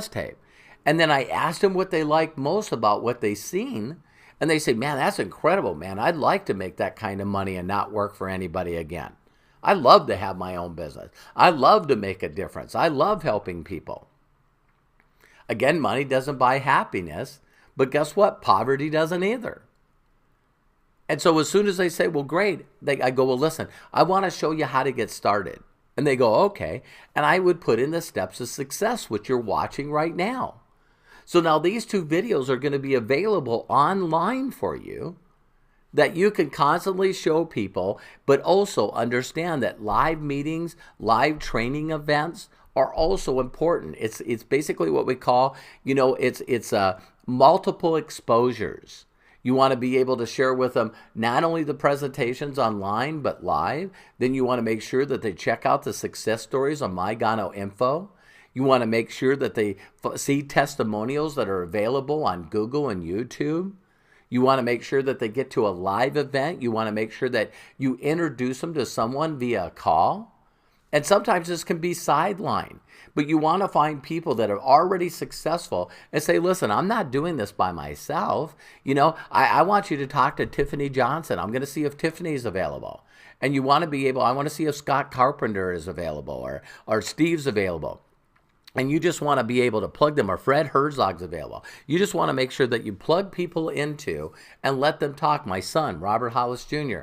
tape. And then I asked them what they liked most about what they seen. And they say, man, that's incredible, man. I'd like to make that kind of money and not work for anybody again. I love to have my own business. I love to make a difference. I love helping people. Again, money doesn't buy happiness, but guess what? Poverty doesn't either. And so as soon as they say, well, great, I go, well, listen, I want to show you how to get started. And they go, okay. And I would put in the steps of success, which you're watching right now. So now these 2 videos are going to be available online for you that you can constantly show people, but also understand that live meetings, live training events are also important. It's basically what we call, you know, it's multiple exposures. You want to be able to share with them not only the presentations online, but live. Then you want to make sure that they check out the success stories on My Gano Info. You want to make sure that they see testimonials that are available on Google and YouTube. You want to make sure that they get to a live event. You want to make sure that you introduce them to someone via a call. And sometimes this can be sidelined, but you want to find people that are already successful and say, listen, I'm not doing this by myself. You know, I want you to talk to Tiffany Johnson. I'm going to see if Tiffany's available. And you want to be able, I want to see if Scott Carpenter is available or Steve's available. And you just want to be able to plug them, or Fred Herzog's available. You just want to make sure that you plug people into and let them talk. My son, Robert Hollis Jr.,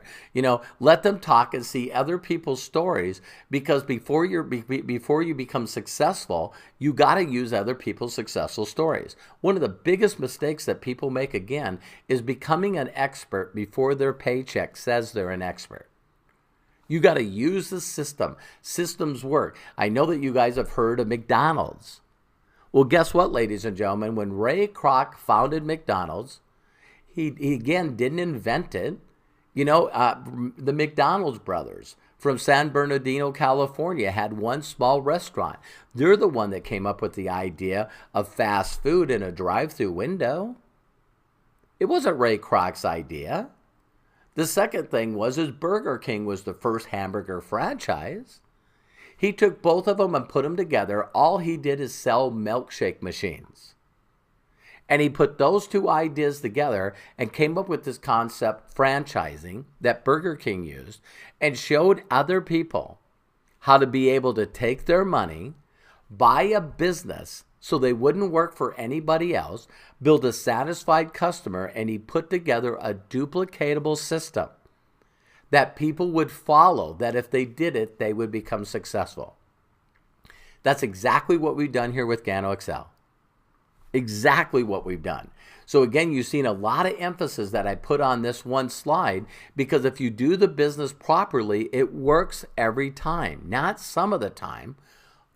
let them talk and see other people's stories, because before you become successful, you got to use other people's successful stories. One of the biggest mistakes that people make, again, is becoming an expert before their paycheck says they're an expert. You got to use the system. Systems work. I know that you guys have heard of McDonald's. Well, guess what, ladies and gentlemen? When Ray Kroc founded McDonald's, he again didn't invent it. The McDonald's brothers from San Bernardino, California, had one small restaurant. They're the one that came up with the idea of fast food in a drive-through window. It wasn't Ray Kroc's idea. The second thing was Burger King was the first hamburger franchise. He took both of them and put them together. All he did is sell milkshake machines. And he put those two ideas together and came up with this concept, franchising, that Burger King used, and showed other people how to be able to take their money, buy a business so they wouldn't work for anybody else, build a satisfied customer, and he put together a duplicatable system that people would follow, that if they did it, they would become successful. That's exactly what we've done here with Gano Excel. Exactly what we've done. So again, you've seen a lot of emphasis that I put on this one slide, because if you do the business properly, it works every time. Not some of the time,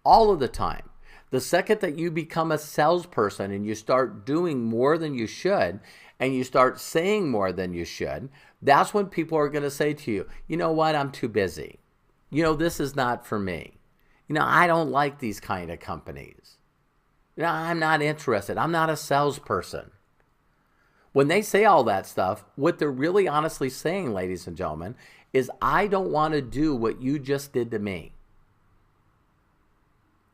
all of the time. The second that you become a salesperson and you start doing more than you should, and you start saying more than you should, that's when people are going to say to you, you know what, I'm too busy. This is not for me. I don't like these kind of companies. I'm not interested. I'm not a salesperson. When they say all that stuff, what they're really honestly saying, ladies and gentlemen, is I don't want to do what you just did to me.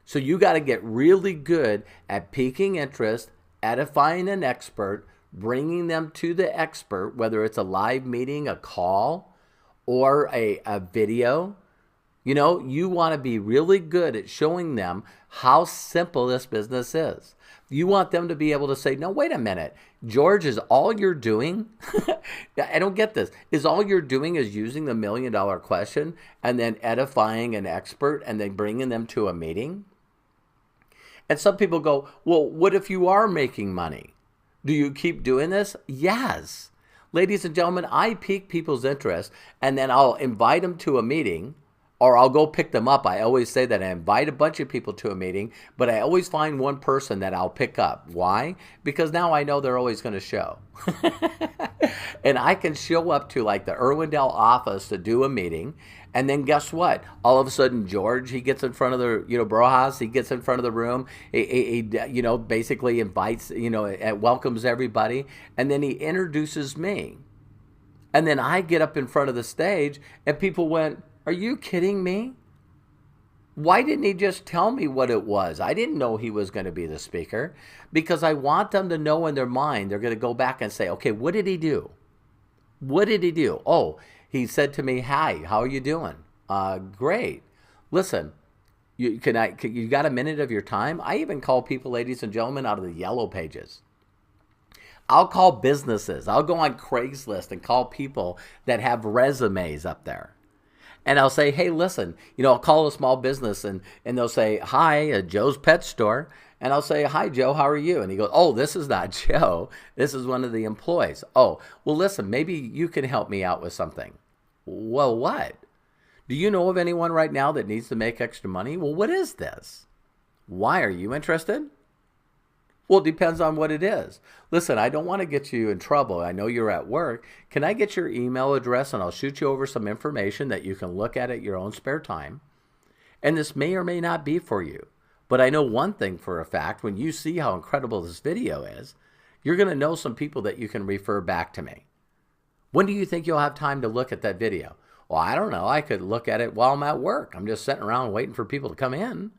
So you got to get really good at piquing interest, edifying an expert, bringing them to the expert, whether it's a live meeting, a call, or a video. You want to be really good at showing them how simple this business is. You want them to be able to say, no, wait a minute, George, is all you're doing? I don't get this. Is all you're doing is using the $1 million question and then edifying an expert and then bringing them to a meeting? And some people go, well, what if you are making money? Do you keep doing this? Yes. Ladies and gentlemen, I pique people's interest, and then I'll invite them to a meeting, or I'll go pick them up. I always say that I invite a bunch of people to a meeting, but I always find one person that I'll pick up. Why? Because now I know they're always going to show. And I can show up to like the Irwindale office to do a meeting, and then guess what? All of a sudden, George, he gets in front of the, Brojas, he gets in front of the room, he basically invites, welcomes everybody, and then he introduces me. And then I get up in front of the stage, and people went, are you kidding me? Why didn't he just tell me what it was? I didn't know he was going to be the speaker, because I want them to know in their mind, they're going to go back and say, okay, what did he do? What did he do? Oh, he said to me, hi, how are you doing? Great. Listen, you got a minute of your time? I even call people, ladies and gentlemen, out of the yellow pages. I'll call businesses. I'll go on Craigslist and call people that have resumes up there. And I'll say, hey, listen, I'll call a small business and they'll say, hi, Joe's Pet Store. And I'll say, hi, Joe, how are you? And he goes, oh, this is not Joe. This is one of the employees. Oh, well, listen, maybe you can help me out with something. Well, what? Do you know of anyone right now that needs to make extra money? Well, what is this? Why are you interested? Well, it depends on what it is. Listen, I don't want to get you in trouble. I know you're at work. Can I get your email address and I'll shoot you over some information that you can look at your own spare time? And this may or may not be for you. But I know one thing for a fact, when you see how incredible this video is, you're going to know some people that you can refer back to me. When do you think you'll have time to look at that video? Well, I don't know. I could look at it while I'm at work. I'm just sitting around waiting for people to come in.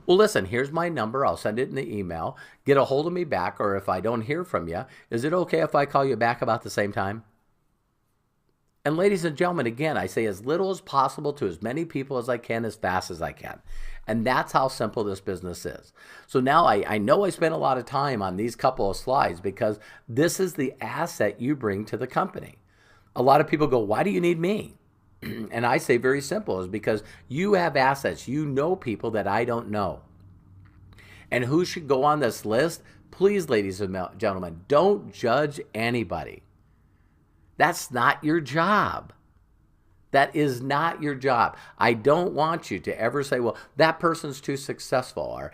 Well, listen, here's my number. I'll send it in the email. Get a hold of me back, or if I don't hear from you, is it okay if I call you back about the same time? And ladies and gentlemen, again, I say as little as possible to as many people as I can, as fast as I can. And that's how simple this business is. So now I know I spent a lot of time on these couple of slides because this is the asset you bring to the company. A lot of people go, why do you need me? And I say very simple, is because you have assets. You know people that I don't know. And who should go on this list? Please, ladies and gentlemen, don't judge anybody. That's not your job. That is not your job. I don't want you to ever say, well, that person's too successful, or,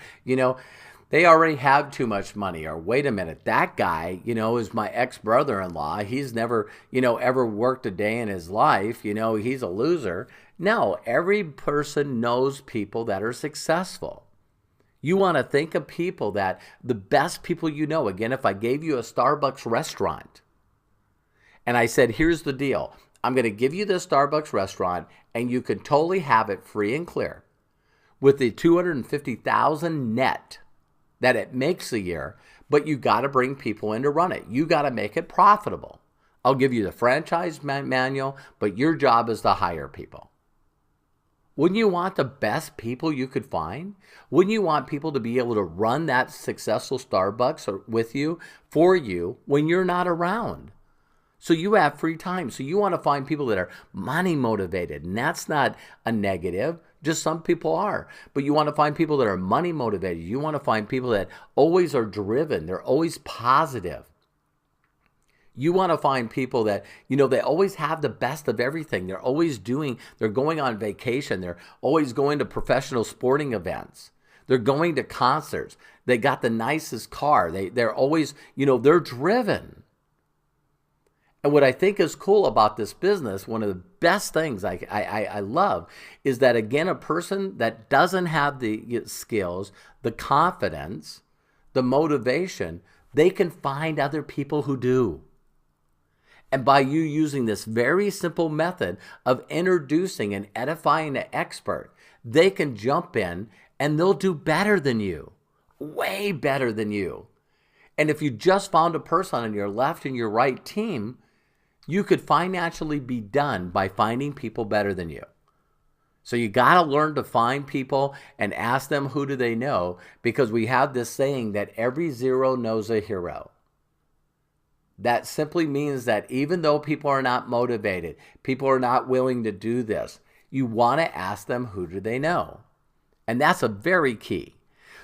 they already have too much money, or wait a minute, that guy, is my ex-brother-in-law. He's never, ever worked a day in his life. He's a loser. No, every person knows people that are successful. You want to think of people that, the best people you know. Again, if I gave you a Starbucks restaurant and I said, here's the deal. I'm going to give you this Starbucks restaurant and you can totally have it free and clear with the $250,000 net that it makes a year, but you got to bring people in to run it. You got to make it profitable. I'll give you the franchise manual, but your job is to hire people. Wouldn't you want the best people you could find? Wouldn't you want people to be able to run that successful Starbucks with you, for you, when you're not around? So you have free time. So you want to find people that are money motivated. And that's not a negative. Just some people are. But you want to find people that are money motivated. You want to find people that always are driven. They're always positive. You want to find people that, they always have the best of everything. They're always they're going on vacation. They're always going to professional sporting events. They're going to concerts. They got the nicest car. They're always, they're driven. And what I think is cool about this business, one of the best things I love, is that, again, a person that doesn't have the skills, the confidence, the motivation, they can find other people who do. And by you using this very simple method of introducing and edifying an expert, they can jump in and they'll do better than you, way better than you. And if you just found a person on your left and your right team, you could financially be done by finding people better than you. So you got to learn to find people and ask them who do they know, because we have this saying that every zero knows a hero. That simply means that even though people are not motivated, people are not willing to do this, you want to ask them who do they know. And that's a very key.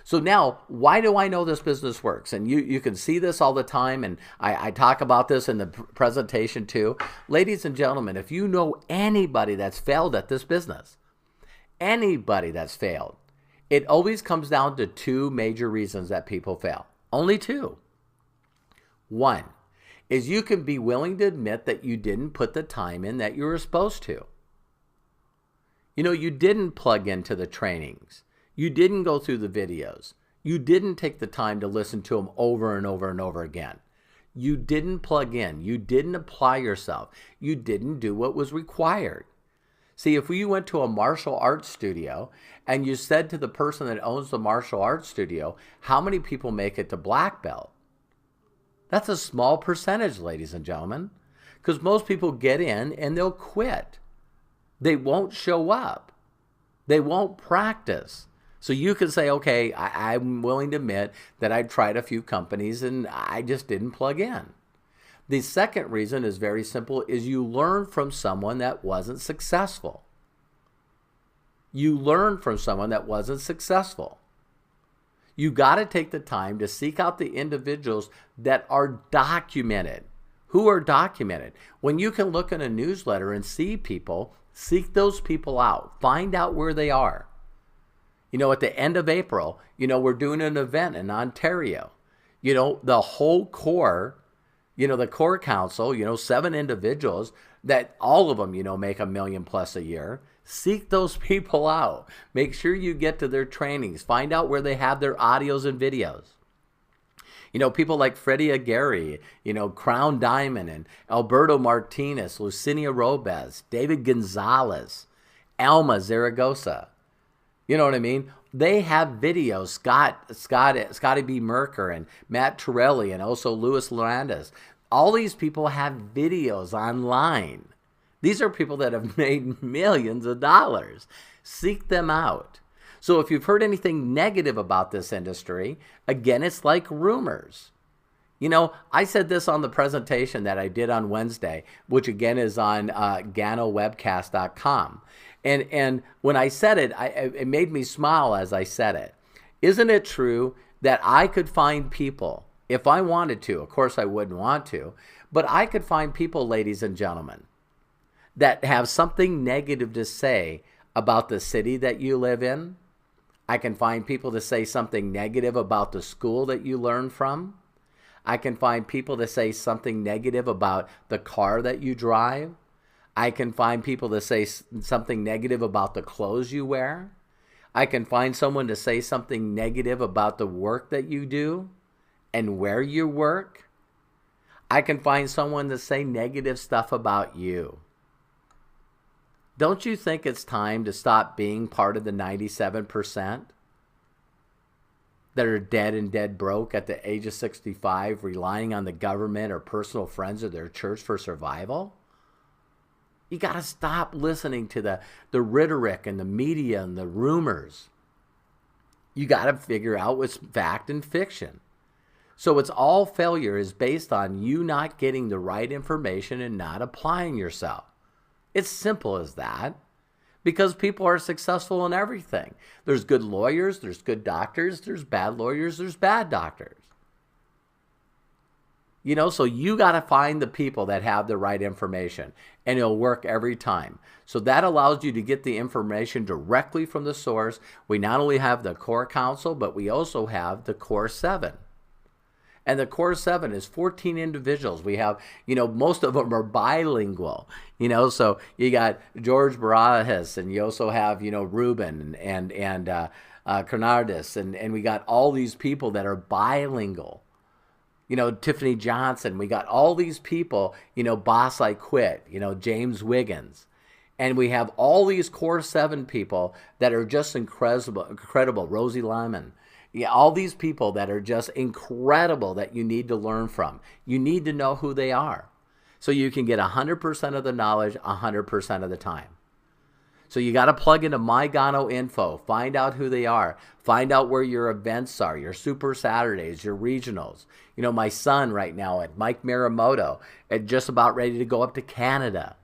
So now, why do I know this business works? And you can see this all the time, and I talk about this in the presentation too. Ladies and gentlemen, if you know anybody that's failed at this business, anybody that's failed, it always comes down to two major reasons that people fail. Only two. One is you can be willing to admit that you didn't put the time in that you were supposed to. You didn't plug into the trainings. You didn't go through the videos. You didn't take the time to listen to them over and over and over again. You didn't plug in. You didn't apply yourself. You didn't do what was required. See, if you went to a martial arts studio and you said to the person that owns the martial arts studio, how many people make it to black belt? That's a small percentage, ladies and gentlemen, because most people get in and they'll quit. They won't show up. They won't practice. So you can say, okay, I'm willing to admit that I tried a few companies and I just didn't plug in. The second reason is very simple, is you learn from someone that wasn't successful. You learn from someone that wasn't successful. You got to take the time to seek out the individuals that are documented. Who are documented? When you can look in a newsletter and see people, seek those people out. Find out where they are. At the end of April, we're doing an event in Ontario. The whole core, the core council, 7 individuals that all of them, make $1 million plus a year. Seek those people out. Make sure you get to their trainings. Find out where they have their audios and videos. People like Freddie Aguirre, Crown Diamond, and Alberto Martinez, Lucinia Robes, David Gonzalez, Alma Zaragoza. You know what I mean? They have videos. Scotty B. Merker and Matt Torelli and also Luis Lorandes. All these people have videos online These are people that have made millions of dollars. Seek them out. So if you've heard anything negative about this industry, again, it's like rumors. You know, I said this on the presentation that I did on Wednesday, which again is on GanoWebcast.com. And when I said it, it made me smile as I said it. Isn't it true that I could find people, if I wanted to, of course I wouldn't want to, but I could find people, ladies and gentlemen, that have something negative to say about the city that you live in. I can find people to say something negative about the school that you learn from. I can find people to say something negative about the car that you drive. I can find people to say something negative about the clothes you wear. I can find someone to say something negative about the work that you do and where you work. I can find someone to say negative stuff about you. Don't you think it's time to stop being part of the 97% that are dead and dead broke at the age of 65, relying on the government or personal friends or their church for survival? You got to stop listening to the rhetoric and the media and the rumors. You got to figure out what's fact and fiction. So it's all failure is based on you not getting the right information and not applying yourself. It's simple as that, because people are successful in everything. There's good lawyers, there's good doctors, there's bad lawyers, there's bad doctors. You know, so you got to find the people that have the right information, and it'll work every time. So that allows you to get the information directly from the source. We not only have the Core Council, but we also have the Core 7. And the Core 7 is 14 individuals. We have, you know, most of them are bilingual, you know, so you got George Barajas, and you also have, you know, Ruben and Carnardis, and we got all these people that are bilingual. You know, Tiffany Johnson, we got all these people, you know, Boss I Quit, you know, James Wiggins. And we have all these Core 7 people that are just incredible, Rosie Lyman. Yeah, all these people that are just incredible that you need to learn from. You need to know who they are so you can get 100% of the knowledge 100% of the time. So you got to plug into My Gano Info, find out who they are, find out where your events are, your Super Saturdays, your regionals. You know, my son right now at Mike Miramoto, just about ready to go up to Canada.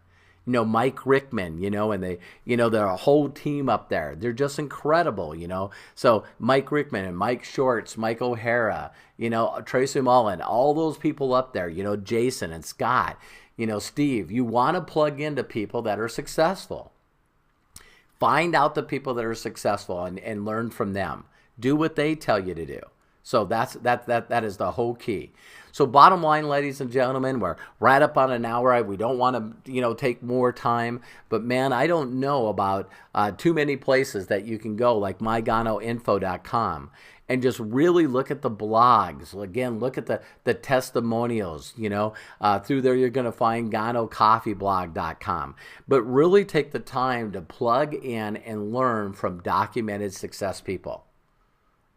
You know, Mike Rickman, you know, and they, you know, they're a whole team up there. They're just incredible, you know. So Mike Rickman and Mike Shorts, Mike O'Hara, you know, Tracy Mullen, all those people up there, you know, Jason and Scott, you know, Steve. You want to plug into people that are successful. Find out the people that are successful and learn from them. Do what they tell you to do. So that is the whole key. So bottom line, ladies and gentlemen, we're right up on an hour. We don't want to, you know, take more time. But man, I don't know about too many places that you can go, like myganoinfo.com, and just really look at the blogs. Again, look at the testimonials. You know, through there you're going to find GanoCoffeeblog.com. But really take the time to plug in and learn from documented success people.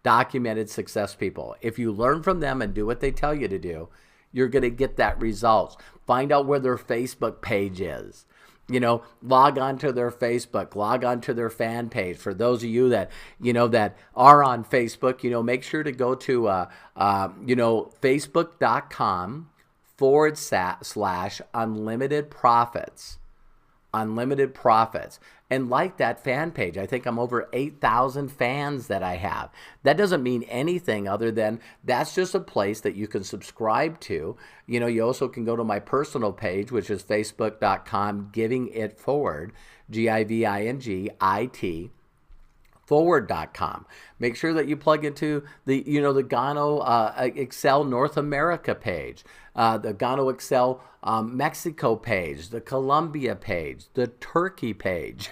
Documented success people. If you learn from them and do what they tell you to do, you're going to get that results. Find out where their Facebook page is. You know, log on to their Facebook, log on to their fan page. For those of you that, you know, that are on Facebook, you know, make sure to go to, you know, facebook.com/unlimited profits. Unlimited Profits, and like that fan page. I think I'm over 8,000 fans that I have. That doesn't mean anything other than that's just a place that you can subscribe to. You know, you also can go to my personal page, which is facebook.com/givingitforward, GIVINGIT forward.com. Make sure that you plug into the, you know, the Gano Excel North America page, the Gano Excel Mexico page, the Colombia page, the Turkey page,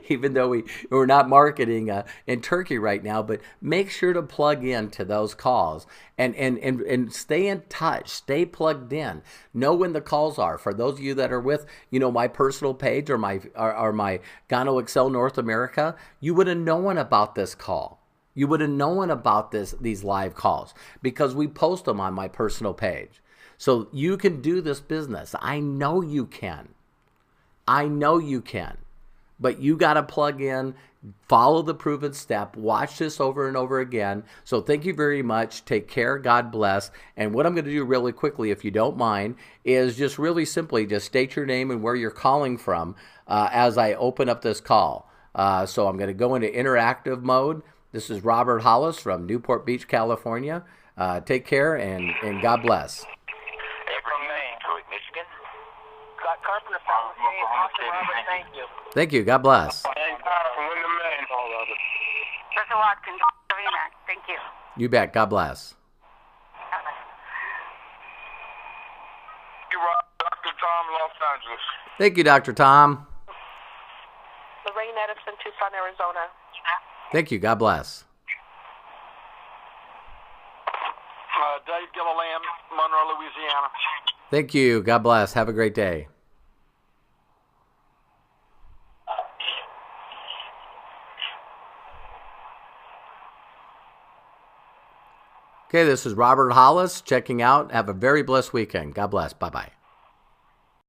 even though we're not marketing in Turkey right now, but make sure to plug in to those calls and stay in touch, stay plugged in, know when the calls are. For those of you that are with, you know, my personal page or my Gano Excel North America, you would have known about this call. You would have known about these live calls because we post them on my personal page. So you can do this business. I know you can. I know you can, but you got to plug in, follow the proven step, watch this over and over again. So thank you very much. Take care. God bless. And what I'm going to do really quickly, if you don't mind, is just really simply just state your name and where you're calling from as I open up this call. So I'm going to go into interactive mode. This is Robert Hollis from Newport Beach, California. Take care and God bless. Michigan. Carpenter, Robert, thank you. Thank you. God bless. Mr. Watkins, thank you. You bet. God bless. Dr. Tom, Los Angeles. Thank you, Dr. Tom. Lorraine Edison, Tucson, Arizona. Thank you. God bless. Dave Gilliland, Monroe, Louisiana. Thank you. God bless. Have a great day. Okay, this is Robert Hollis checking out. Have a very blessed weekend. God bless. Bye-bye.